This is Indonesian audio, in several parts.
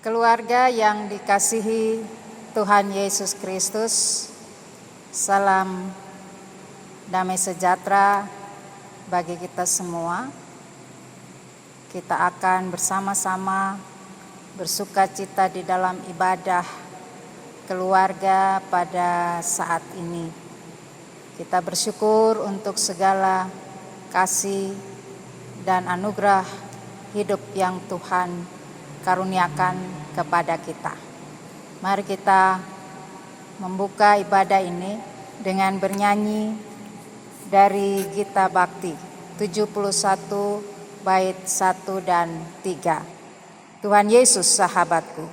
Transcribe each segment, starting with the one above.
Keluarga yang dikasihi Tuhan Yesus Kristus, salam damai sejahtera bagi kita semua. Kita akan bersama-sama bersukacita di dalam ibadah keluarga pada saat ini. Kita bersyukur untuk segala kasih dan anugerah hidup yang Tuhan karuniakan kepada kita. Mari kita membuka ibadah ini dengan bernyanyi dari Gita Bakti 71 bait 1 dan 3. Tuhan Yesus sahabatku.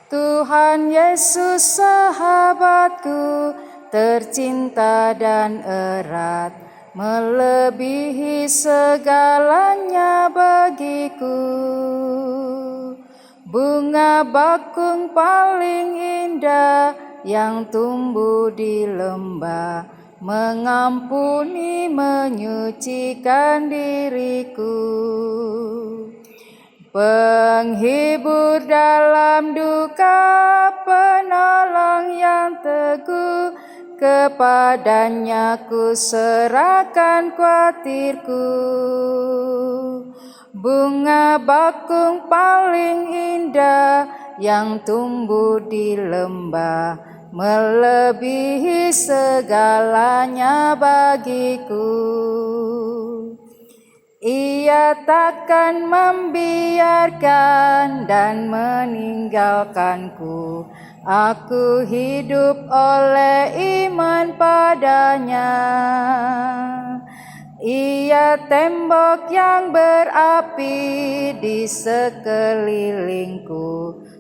Tuhan Yesus sahabatku, tercinta dan erat, melebihi segalanya bagiku. Bunga bakung paling indah yang tumbuh di lembah, mengampuni menyucikan diriku. Penghibur dalam duka, penolong yang teguh, kepadanya ku serahkan khawatirku. Bunga bakung paling indah yang tumbuh di lembah, melebihi segalanya bagiku. Ia takkan membiarkan dan meninggalkanku. Aku hidup oleh iman padanya. Ia tembok yang berapi di sekelilingku,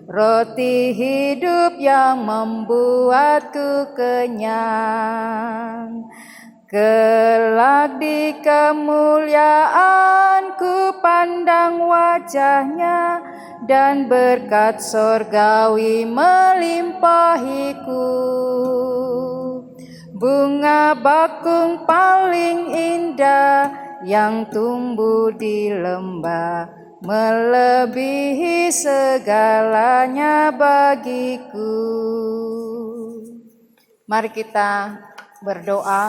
roti hidup yang membuatku kenyang. Kelak di kemuliaan ku pandang wajahnya, dan berkat sorgawi melimpahiku. Bunga bakung paling indah yang tumbuh di lembah, melebihi segalanya bagiku. Mari kita berdoa.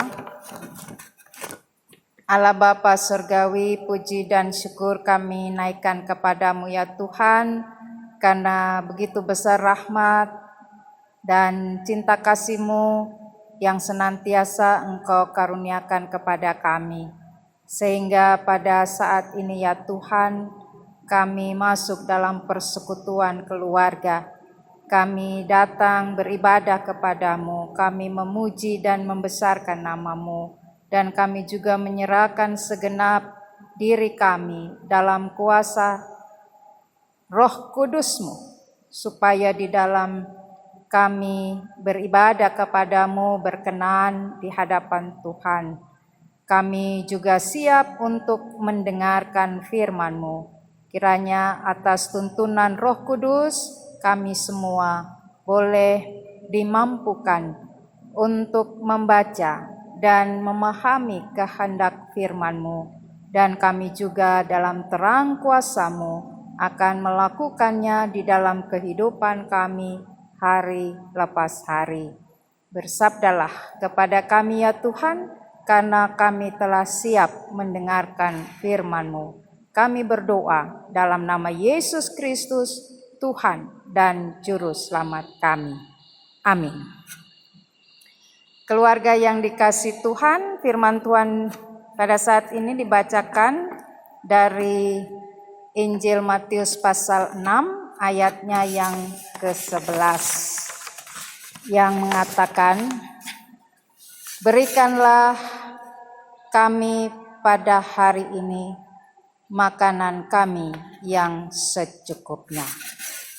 Allah Bapa Surgawi, puji dan syukur kami naikkan kepadamu ya Tuhan, karena begitu besar rahmat dan cinta kasih-Mu yang senantiasa Engkau karuniakan kepada kami. Sehingga pada saat ini ya Tuhan, kami masuk dalam persekutuan keluarga. Kami datang beribadah kepadamu, kami memuji dan membesarkan nama-Mu, dan kami juga menyerahkan segenap diri kami dalam kuasa Roh Kudus-Mu, supaya di dalam kami beribadah kepadamu berkenan di hadapan Tuhan. Kami juga siap untuk mendengarkan firman-Mu. Kiranya atas tuntunan Roh Kudus, kami semua boleh dimampukan untuk membaca dan memahami kehendak firman-Mu. Dan kami juga dalam terang kuasa-Mu akan melakukannya di dalam kehidupan kami hari lepas hari. Bersabdalah kepada kami ya Tuhan, karena kami telah siap mendengarkan firman-Mu. Kami berdoa dalam nama Yesus Kristus, Tuhan dan Juru Selamat kami. Amin. Keluarga yang dikasihi Tuhan, firman Tuhan pada saat ini dibacakan dari Injil Matius pasal 6 ayatnya yang ke-11 yang mengatakan, berikanlah kami pada hari ini makanan kami yang secukupnya.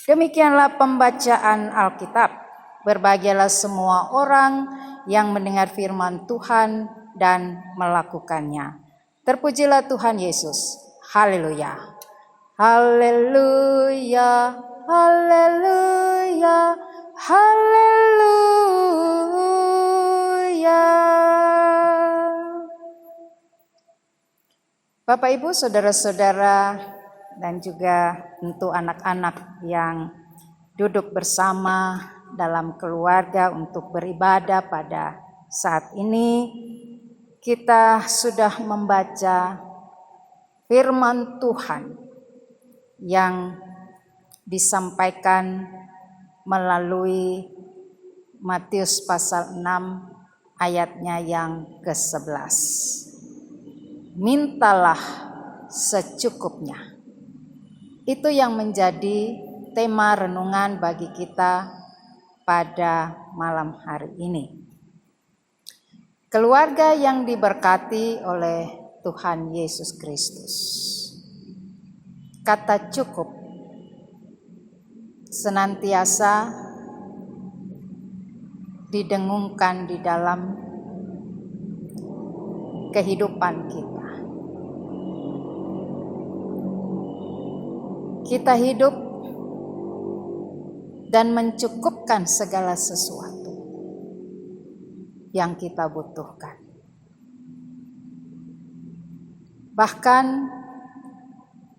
Demikianlah pembacaan Alkitab. Berbahagialah semua orang yang mendengar firman Tuhan dan melakukannya. Terpujilah Tuhan Yesus. Haleluya. Haleluya. Haleluya. Haleluya. Bapak Ibu, saudara-saudara, dan juga tentu anak-anak yang duduk bersama dalam keluarga untuk beribadah pada saat ini, kita sudah membaca firman Tuhan yang disampaikan melalui Matius pasal 6 ayatnya yang ke-11. Mintalah secukupnya. Itu yang menjadi tema renungan bagi kita pada malam hari ini. Keluarga yang diberkati oleh Tuhan Yesus Kristus. Kata cukup senantiasa didengungkan di dalam kehidupan kita. Kita hidup dan mencukupkan segala sesuatu yang kita butuhkan. Bahkan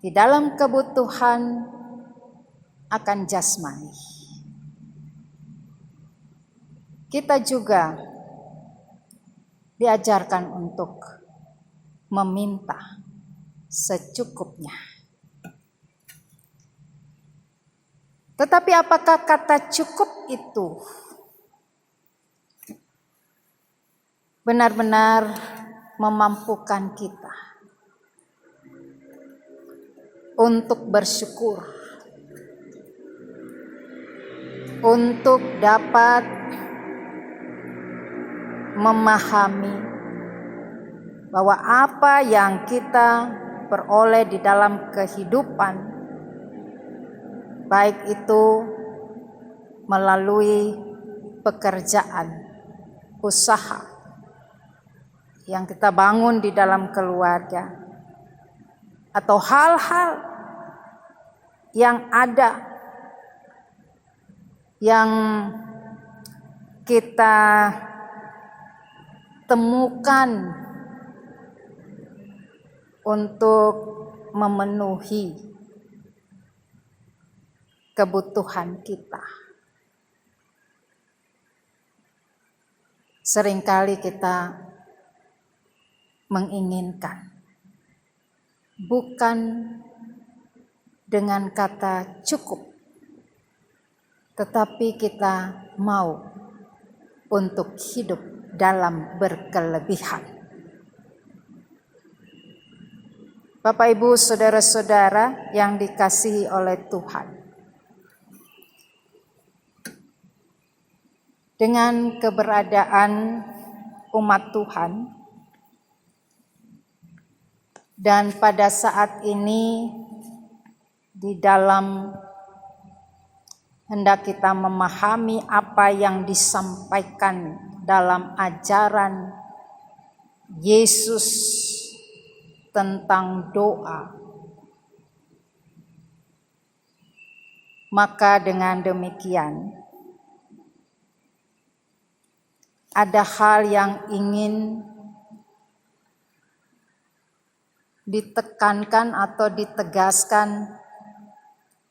di dalam kebutuhan akan jasmani, kita juga diajarkan untuk meminta secukupnya. Tetapi apakah kata cukup itu benar-benar memampukan kita untuk bersyukur, untuk dapat memahami bahwa apa yang kita peroleh di dalam kehidupan, baik itu melalui pekerjaan, usaha yang kita bangun di dalam keluarga, atau hal-hal yang ada yang kita temukan untuk memenuhi kebutuhan kita. Seringkali kita menginginkan, bukan dengan kata cukup, tetapi kita mau untuk hidup dalam berkelebihan. Bapak, Ibu, saudara-saudara yang dikasihi oleh Tuhan, dengan keberadaan umat Tuhan, dan pada saat ini di dalam hendak kita memahami apa yang disampaikan dalam ajaran Yesus tentang doa, maka dengan demikian ada hal yang ingin ditekankan atau ditegaskan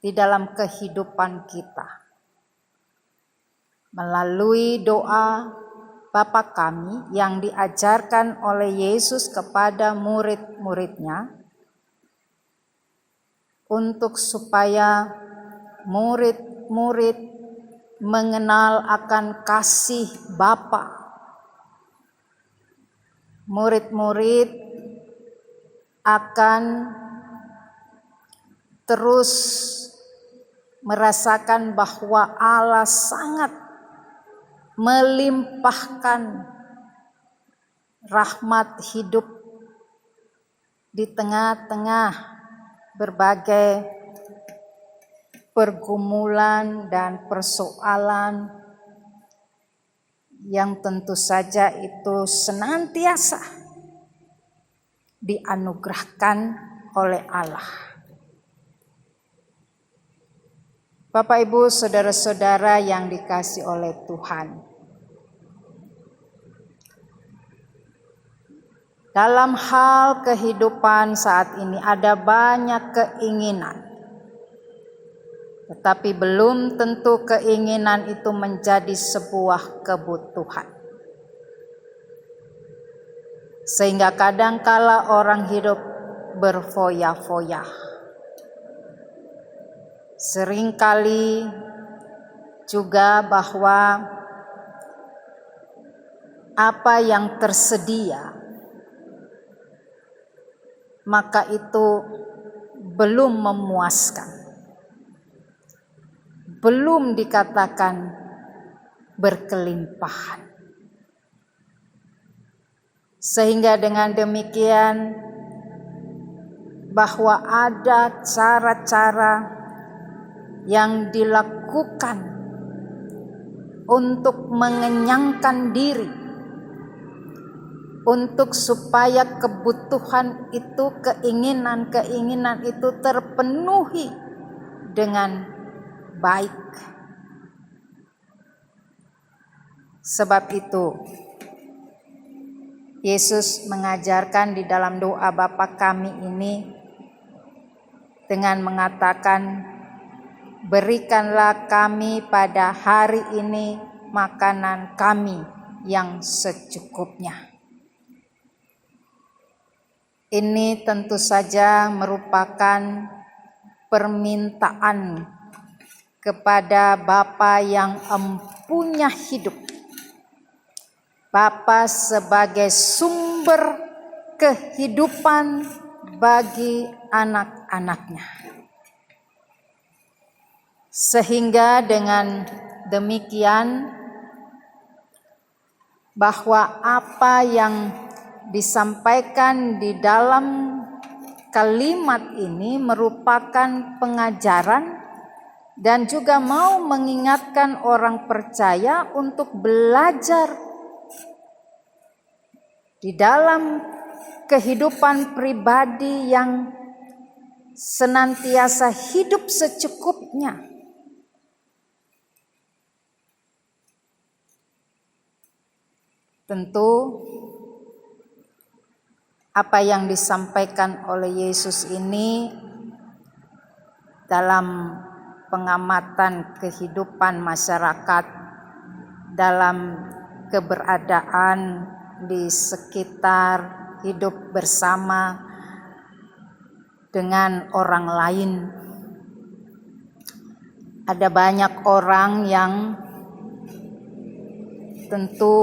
di dalam kehidupan kita. Melalui doa Bapa kami yang diajarkan oleh Yesus kepada murid-muridnya, untuk supaya murid-murid mengenal akan kasih Bapa. Murid-murid akan terus merasakan bahwa Allah sangat melimpahkan rahmat hidup di tengah-tengah berbagai pergumulan dan persoalan yang tentu saja itu senantiasa dianugerahkan oleh Allah. Bapak, Ibu, saudara-saudara yang dikasihi oleh Tuhan, dalam hal kehidupan saat ini ada banyak keinginan tetapi belum tentu keinginan itu menjadi sebuah kebutuhan. Sehingga kadangkala orang hidup berfoya-foya. Seringkali juga bahwa apa yang tersedia, maka itu belum memuaskan, belum dikatakan berkelimpahan. Sehingga dengan demikian bahwa ada cara-cara yang dilakukan untuk mengenyangkan diri, untuk supaya kebutuhan itu, keinginan-keinginan itu terpenuhi dengan baik. Sebab itu Yesus mengajarkan di dalam doa Bapa Kami ini dengan mengatakan, berikanlah kami pada hari ini makanan kami yang secukupnya. Ini tentu saja merupakan permintaan kepada Bapa yang empunya hidup. Bapa sebagai sumber kehidupan bagi anak-anaknya. Sehingga dengan demikian bahwa apa yang disampaikan di dalam kalimat ini merupakan pengajaran dan juga mau mengingatkan orang percaya untuk belajar di dalam kehidupan pribadi yang senantiasa hidup secukupnya. Tentu apa yang disampaikan oleh Yesus ini dalam pengamatan kehidupan masyarakat, dalam keberadaan di sekitar, hidup bersama dengan orang lain. Ada banyak orang yang tentu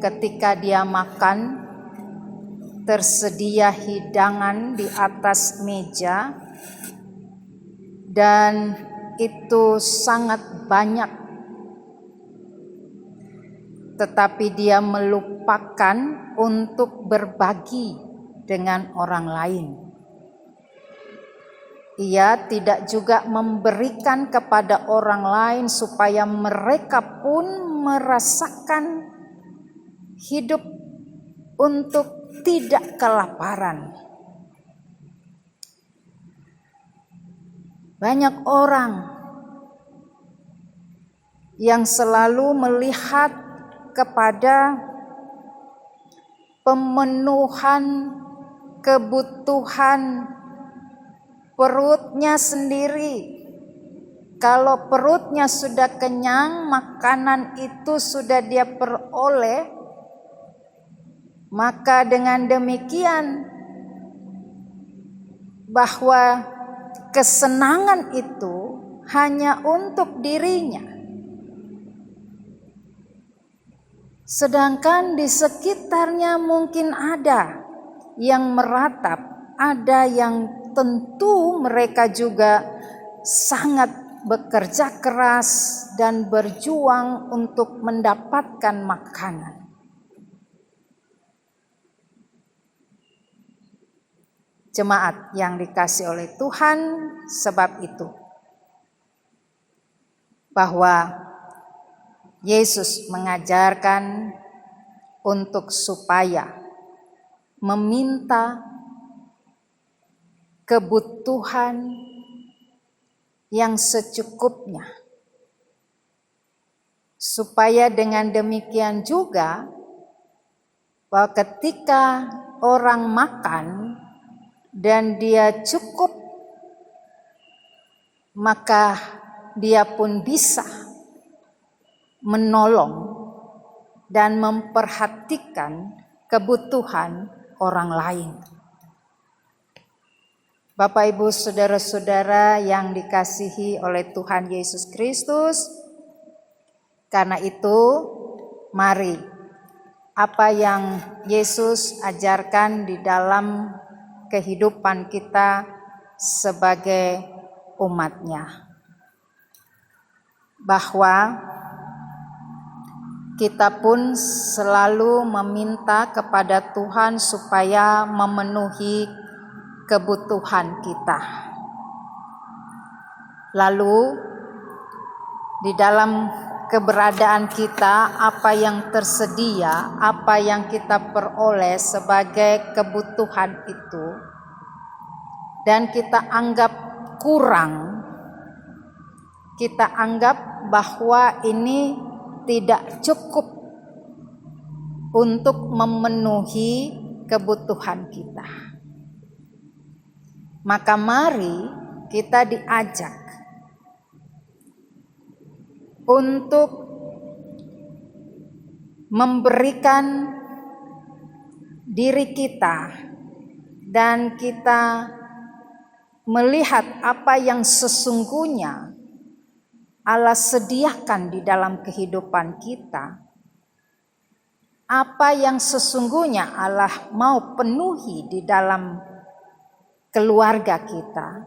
ketika dia makan, tersedia hidangan di atas meja dan itu sangat banyak, tetapi dia melupakan untuk berbagi dengan orang lain. Ia tidak juga memberikan kepada orang lain supaya mereka pun merasakan hidup untuk tidak kelaparan. Banyak orang yang selalu melihat kepada pemenuhan kebutuhan perutnya sendiri. Kalau perutnya sudah kenyang, makanan itu sudah dia peroleh, maka dengan demikian bahwa kesenangan itu hanya untuk dirinya. Sedangkan di sekitarnya mungkin ada yang meratap, ada yang tentu mereka juga sangat bekerja keras dan berjuang untuk mendapatkan makanan. Jemaat yang dikasihi oleh Tuhan, sebab itu bahwa Yesus mengajarkan untuk supaya meminta kebutuhan yang secukupnya, supaya dengan demikian juga bahwa ketika orang makan dan dia cukup, maka dia pun bisa menolong dan memperhatikan kebutuhan orang lain. Bapak, Ibu, saudara-saudara yang dikasihi oleh Tuhan Yesus Kristus, karena itu mari apa yang Yesus ajarkan di dalam kehidupan kita sebagai umat-Nya, bahwa kita pun selalu meminta kepada Tuhan supaya memenuhi kebutuhan kita. Lalu di dalam keberadaan kita, apa yang tersedia, apa yang kita peroleh sebagai kebutuhan itu, dan kita anggap kurang, kita anggap bahwa ini tidak cukup untuk memenuhi kebutuhan kita. Maka mari kita diajak untuk memberikan diri kita dan kita melihat apa yang sesungguhnya Allah sediakan di dalam kehidupan kita, apa yang sesungguhnya Allah mau penuhi di dalam keluarga kita.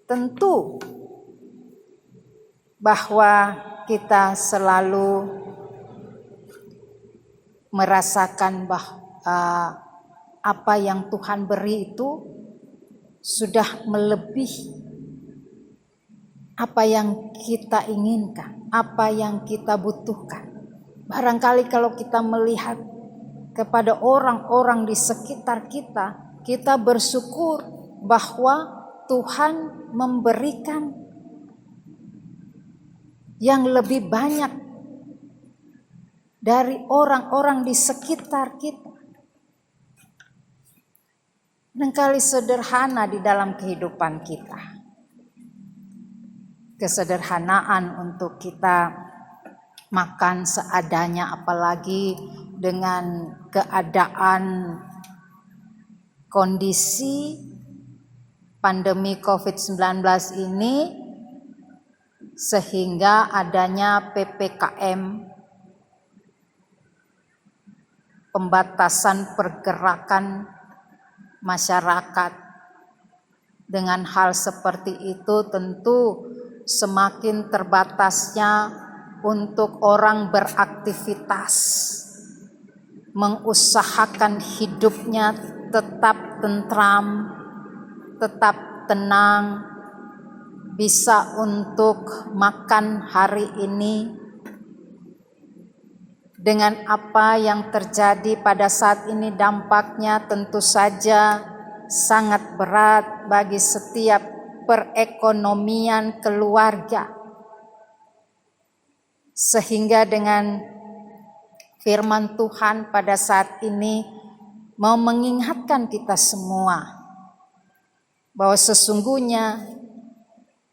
Tentu bahwa kita selalu merasakan bahwa apa yang Tuhan beri itu sudah melebihi apa yang kita inginkan, apa yang kita butuhkan. Barangkali kalau kita melihat kepada orang-orang di sekitar kita, kita bersyukur bahwa Tuhan memberikan yang lebih banyak dari orang-orang di sekitar kita. Barangkali sederhana di dalam kehidupan kita. Kesederhanaan untuk kita makan seadanya, apalagi dengan keadaan kondisi pandemi COVID-19 ini, sehingga adanya PPKM, pembatasan pergerakan masyarakat. Dengan hal seperti itu tentu semakin terbatasnya untuk orang beraktivitas, mengusahakan hidupnya tetap tentram, tetap tenang, bisa untuk makan hari ini. Dengan apa yang terjadi pada saat ini, dampaknya tentu saja sangat berat bagi setiap perekonomian keluarga. Sehingga dengan firman Tuhan pada saat ini mau mengingatkan kita semua bahwa sesungguhnya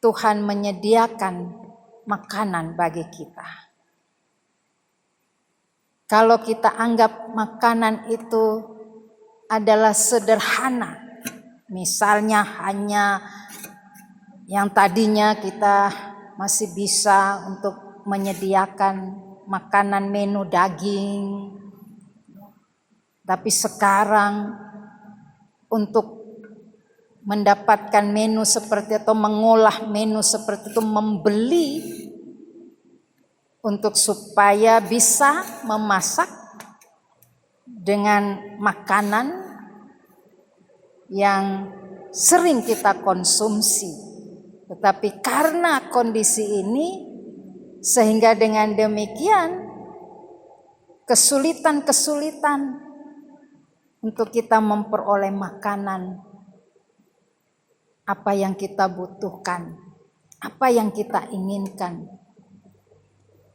Tuhan menyediakan makanan bagi kita. Kalau kita anggap makanan itu adalah sederhana, misalnya hanya yang tadinya kita masih bisa untuk menyediakan makanan menu daging, tapi sekarang untuk mendapatkan menu seperti itu, mengolah menu seperti itu, membeli untuk supaya bisa memasak dengan makanan yang sering kita konsumsi. Tetapi karena kondisi ini, sehingga dengan demikian kesulitan-kesulitan untuk kita memperoleh makanan apa yang kita butuhkan, apa yang kita inginkan.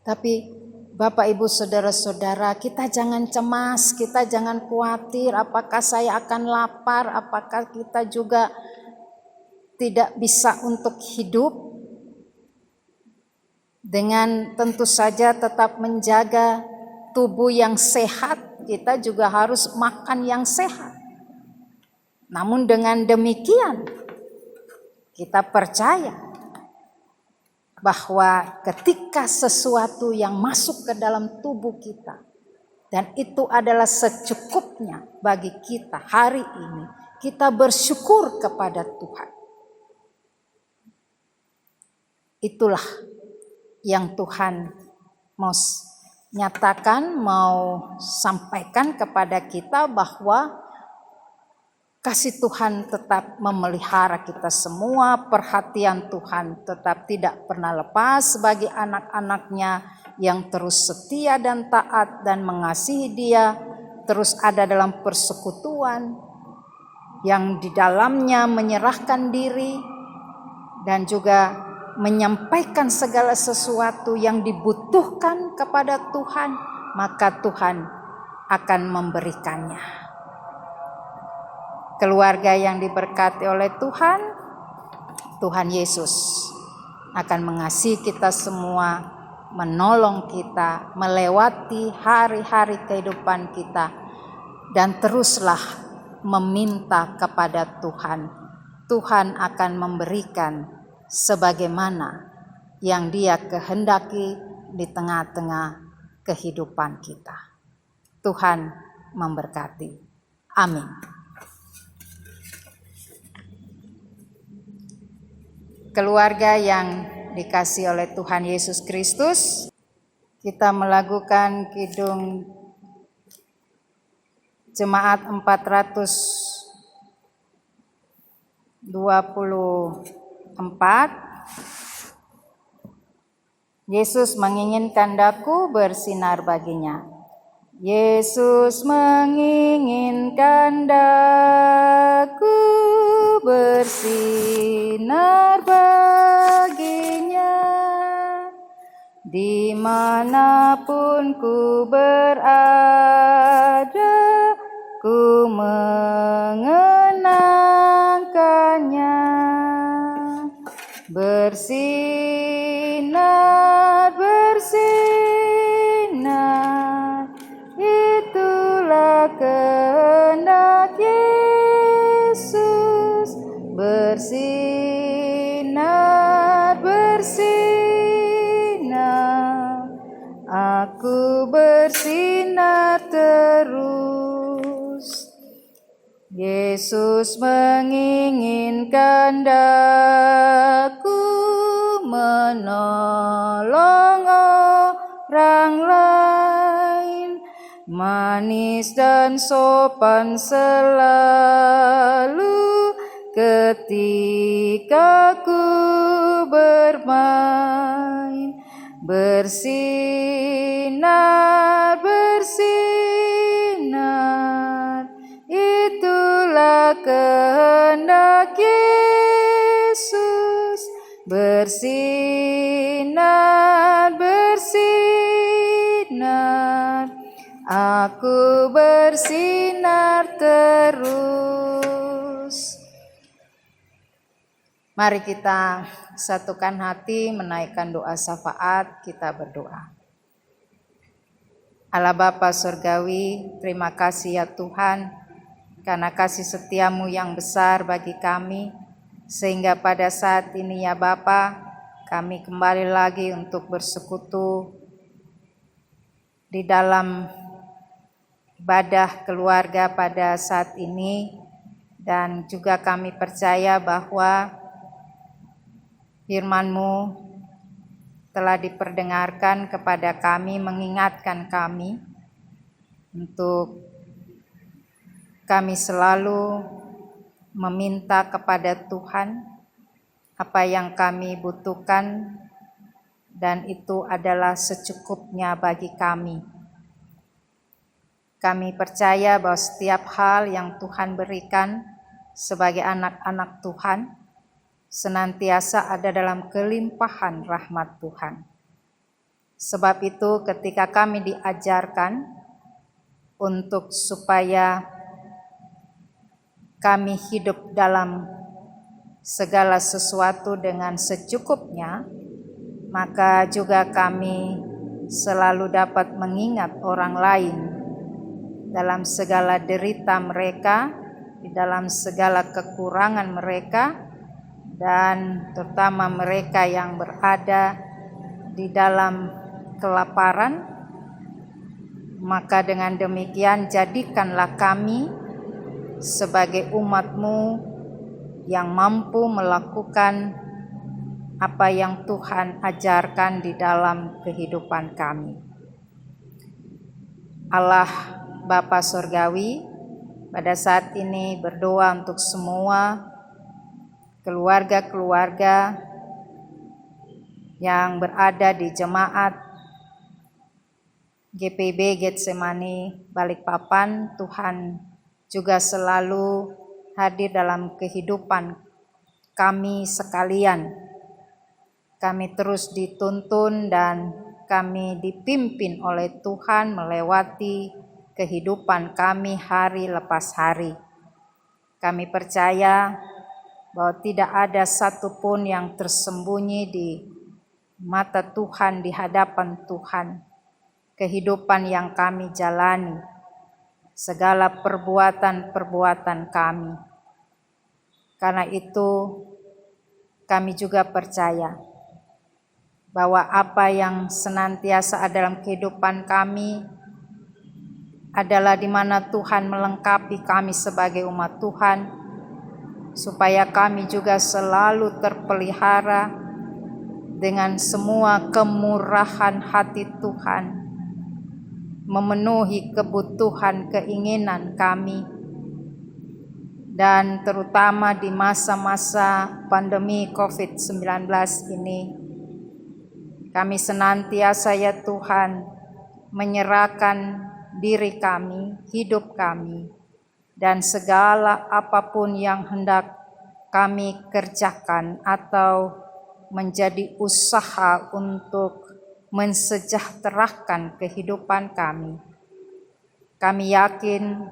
Tapi Bapak, Ibu, saudara-saudara, kita jangan cemas, kita jangan khawatir apakah saya akan lapar, apakah kita juga tidak bisa untuk hidup dengan tentu saja tetap menjaga tubuh yang sehat, kita juga harus makan yang sehat. Namun dengan demikian kita percaya bahwa ketika sesuatu yang masuk ke dalam tubuh kita dan itu adalah secukupnya bagi kita hari ini, kita bersyukur kepada Tuhan. Itulah yang Tuhan mau nyatakan, mau sampaikan kepada kita, bahwa kasih Tuhan tetap memelihara kita semua, perhatian Tuhan tetap tidak pernah lepas bagi anak-anaknya yang terus setia dan taat dan mengasihi Dia, terus ada dalam persekutuan yang di dalamnya menyerahkan diri dan juga menyampaikan segala sesuatu yang dibutuhkan kepada Tuhan, maka Tuhan akan memberikannya. Keluarga yang diberkati oleh Tuhan, Tuhan Yesus akan mengasihi kita semua, menolong kita melewati hari-hari kehidupan kita, dan teruslah meminta kepada Tuhan. Tuhan akan memberikan sebagaimana yang Dia kehendaki di tengah-tengah kehidupan kita. Tuhan memberkati. Amin. Keluarga yang dikasihi oleh Tuhan Yesus Kristus, kita melakukan kidung jemaat 424. Yesus menginginkan daku bersinar baginya. Yesus menginginkan daku bersinar baginya, dimanapun ku berada, ku mengenangkannya. Bersinar, bersinar, itulah kehendak Yesus. Bersinar, bersinar, aku bersinar terus. Yesus menginginkan daku menolong orang lain, manis dan sopan selalu ketika ku bermain. Bersinar, bersinar, itulah kehendak Yesus. Bersinar, bersinar, aku bersinar terus. Mari kita satukan hati menaikkan doa syafaat, kita berdoa. Allah Bapa Surgawi, terima kasih ya Tuhan, karena kasih setiamu yang besar bagi kami, sehingga pada saat ini ya Bapa, kami kembali lagi untuk bersekutu di dalam ibadah keluarga pada saat ini, dan juga kami percaya bahwa firman-Mu telah diperdengarkan kepada kami, mengingatkan kami untuk kami selalu meminta kepada Tuhan apa yang kami butuhkan, dan itu adalah secukupnya bagi kami. Kami percaya bahwa setiap hal yang Tuhan berikan sebagai anak-anak Tuhan senantiasa ada dalam kelimpahan rahmat Tuhan. Sebab itu ketika kami diajarkan untuk supaya kami hidup dalam segala sesuatu dengan secukupnya, maka juga kami selalu dapat mengingat orang lain dalam segala derita mereka, di dalam segala kekurangan mereka, dan terutama mereka yang berada di dalam kelaparan. Maka dengan demikian jadikanlah kami sebagai umat-Mu yang mampu melakukan apa yang Tuhan ajarkan di dalam kehidupan kami. Allah Bapa Surgawi, pada saat ini berdoa untuk semua keluarga-keluarga yang berada di jemaat GPB Getsemani Balikpapan. Tuhan juga selalu hadir dalam kehidupan kami sekalian. Kami terus dituntun dan kami dipimpin oleh Tuhan melewati kehidupan kami hari lepas hari. Kami percaya bahwa tidak ada satupun yang tersembunyi di mata Tuhan, di hadapan Tuhan. Kehidupan yang kami jalani, segala perbuatan-perbuatan kami. Karena itu kami juga percaya bahwa apa yang senantiasa ada dalam kehidupan kami adalah di mana Tuhan melengkapi kami sebagai umat Tuhan, supaya kami juga selalu terpelihara dengan semua kemurahan hati Tuhan, memenuhi kebutuhan keinginan kami, dan terutama di masa-masa pandemi COVID-19 ini, kami senantiasa ya Tuhan menyerahkan diri kami, hidup kami, dan segala apapun yang hendak kami kerjakan atau menjadi usaha untuk mensejahterakan kehidupan kami. Kami yakin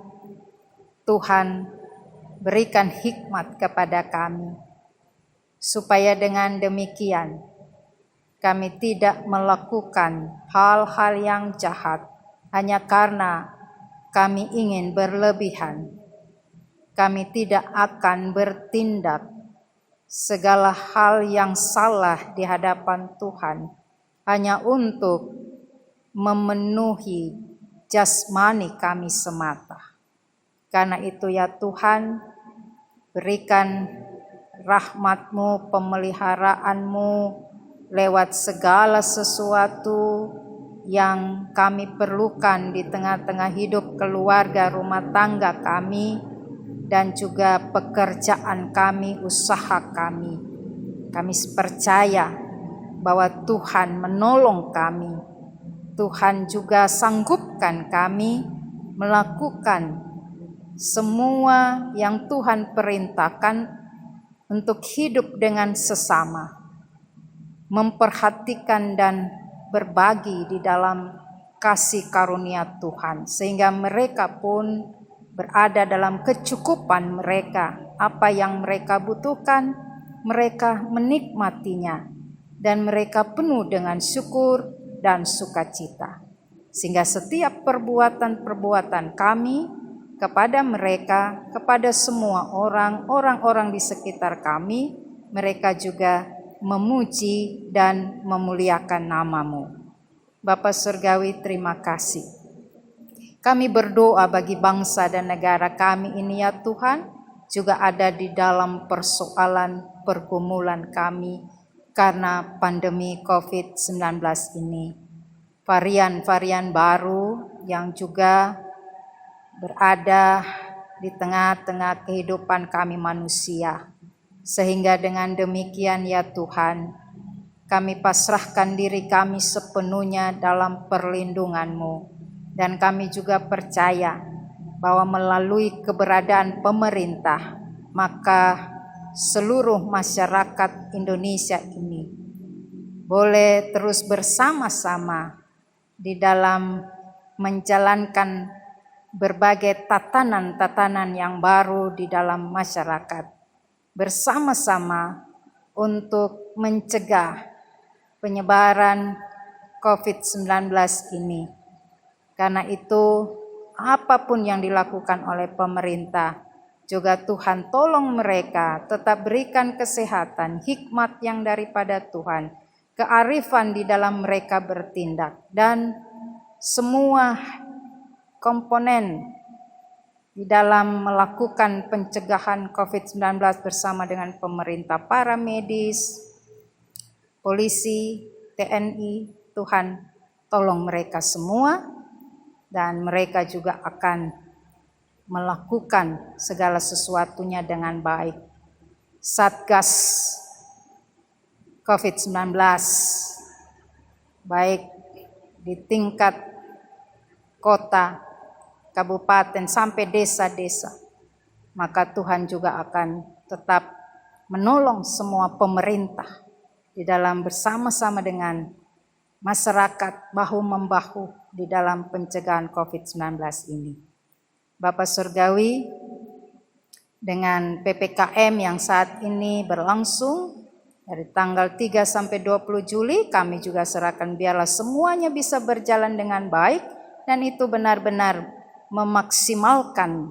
Tuhan berikan hikmat kepada kami, supaya dengan demikian kami tidak melakukan hal-hal yang jahat hanya karena kami ingin berlebihan. Kami tidak akan bertindak segala hal yang salah di hadapan Tuhan hanya untuk memenuhi jasmani kami semata. Karena itu ya Tuhan, berikan rahmat-Mu, pemeliharaan-Mu lewat segala sesuatu yang kami perlukan di tengah-tengah hidup keluarga rumah tangga kami, dan juga pekerjaan kami, usaha kami. Kami percaya bahwa Tuhan menolong kami. Tuhan juga sanggupkan kami melakukan semua yang Tuhan perintahkan untuk hidup dengan sesama, memperhatikan dan berbagi di dalam kasih karunia Tuhan, sehingga mereka pun berada dalam kecukupan mereka. Apa yang mereka butuhkan, mereka menikmatinya, dan mereka penuh dengan syukur dan sukacita. Sehingga setiap perbuatan-perbuatan kami kepada mereka, kepada semua orang-orang di sekitar kami, mereka juga memuji dan memuliakan nama-Mu. Bapa Surgawi, terima kasih. Kami berdoa bagi bangsa dan negara kami ini ya Tuhan, juga ada di dalam persoalan pergumulan kami karena pandemi COVID-19 ini. Varian-varian baru yang juga berada di tengah-tengah kehidupan kami manusia. Sehingga dengan demikian ya Tuhan, kami pasrahkan diri kami sepenuhnya dalam perlindungan-Mu. Dan kami juga percaya bahwa melalui keberadaan pemerintah, maka seluruh masyarakat Indonesia ini boleh terus bersama-sama di dalam menjalankan berbagai tatanan-tatanan yang baru di dalam masyarakat. bersama-sama untuk mencegah penyebaran COVID-19 ini. Karena itu, apapun yang dilakukan oleh pemerintah, juga Tuhan tolong mereka tetap berikan kesehatan, hikmat yang daripada Tuhan, kearifan di dalam mereka bertindak, dan semua komponen di dalam melakukan pencegahan COVID-19 bersama dengan pemerintah, para medis, polisi, TNI, Tuhan tolong mereka semua, dan mereka juga akan melakukan segala sesuatunya dengan baik. Satgas COVID-19, baik di tingkat kota, kabupaten, sampai desa-desa, maka Tuhan juga akan tetap menolong semua pemerintah di dalam bersama-sama dengan masyarakat bahu-membahu di dalam pencegahan COVID-19 ini. Bapak Surgawi, dengan PPKM yang saat ini berlangsung dari tanggal 3 sampai 20 Juli, kami juga serahkan biarlah semuanya bisa berjalan dengan baik, dan itu benar-benar memaksimalkan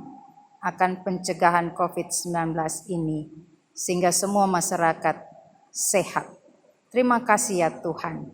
akan pencegahan COVID-19 ini, sehingga semua masyarakat sehat. Terima kasih ya Tuhan.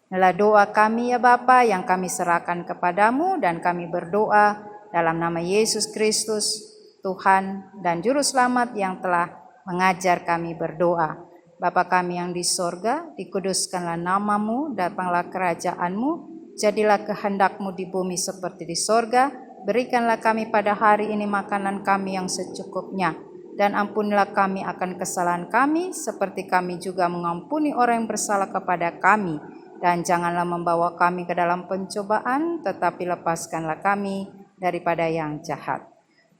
Inilah doa kami ya Bapa yang kami serahkan kepadamu, dan kami berdoa dalam nama Yesus Kristus, Tuhan dan Juru Selamat yang telah mengajar kami berdoa. Bapa kami yang di sorga, dikuduskanlah namamu, datanglah kerajaanmu, jadilah kehendakmu di bumi seperti di sorga. Berikanlah kami pada hari ini makanan kami yang secukupnya, dan ampunilah kami akan kesalahan kami, seperti kami juga mengampuni orang yang bersalah kepada kami. Dan janganlah membawa kami ke dalam pencobaan, tetapi lepaskanlah kami daripada yang jahat.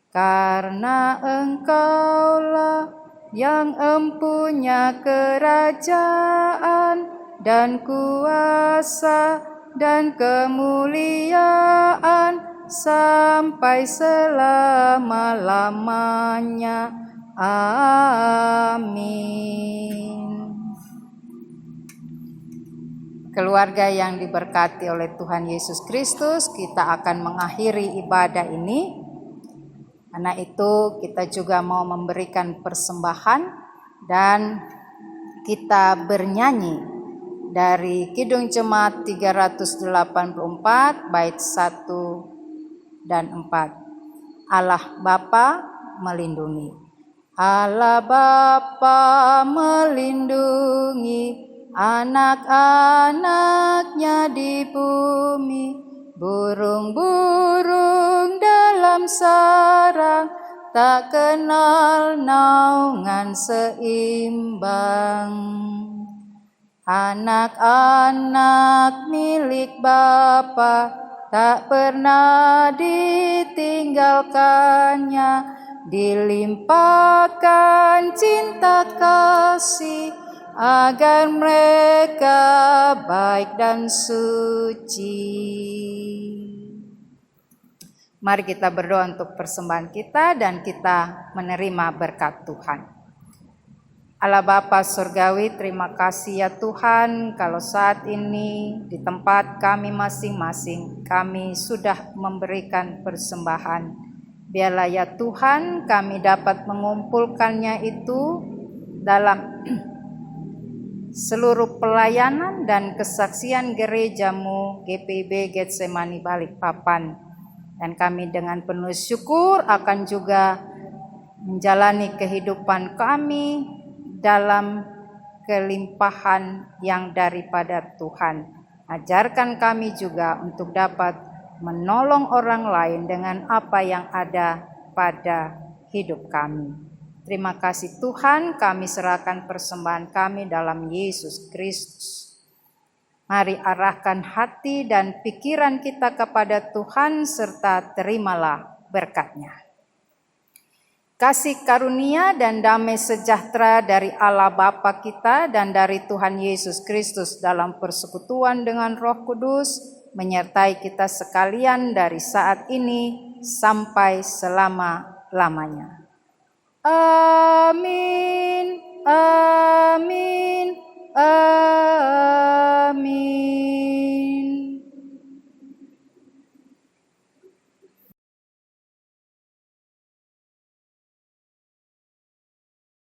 Karena Engkaulah yang empunya kerajaan dan kuasa dan kemuliaan sampai selama-lamanya. Amin. Keluarga yang diberkati oleh Tuhan Yesus Kristus, kita akan mengakhiri ibadah ini. Karena itu kita juga mau memberikan persembahan, dan kita bernyanyi dari Kidung Jemaat 384 bait 1 dan 4. Allah Bapa melindungi. Allah Bapa melindungi anak-anaknya di bumi, burung-burung dalam sarang tak kenal naungan seimbang. Anak-anak milik Bapa tak pernah ditinggalkannya, dilimpahkan cinta kasih agar mereka baik dan suci. Mari kita berdoa untuk persembahan kita, dan kita menerima berkat Tuhan. Allah Bapa Surgawi, terima kasih ya Tuhan, kalau saat ini di tempat kami masing-masing, kami sudah memberikan persembahan. Biarlah ya Tuhan, kami dapat mengumpulkannya itu dalam seluruh pelayanan dan kesaksian gerejamu GPIB Getsemani Balikpapan. Dan kami dengan penuh syukur akan juga menjalani kehidupan kami dalam kelimpahan yang daripada Tuhan. Ajarkan kami juga untuk dapat menolong orang lain dengan apa yang ada pada hidup kami. Terima kasih Tuhan, kami serahkan persembahan kami dalam Yesus Kristus. Mari arahkan hati dan pikiran kita kepada Tuhan, serta terimalah berkat-Nya. Kasih karunia dan damai sejahtera dari Allah Bapa kita dan dari Tuhan Yesus Kristus dalam persekutuan dengan Roh Kudus menyertai kita sekalian dari saat ini sampai selama-lamanya. Amin.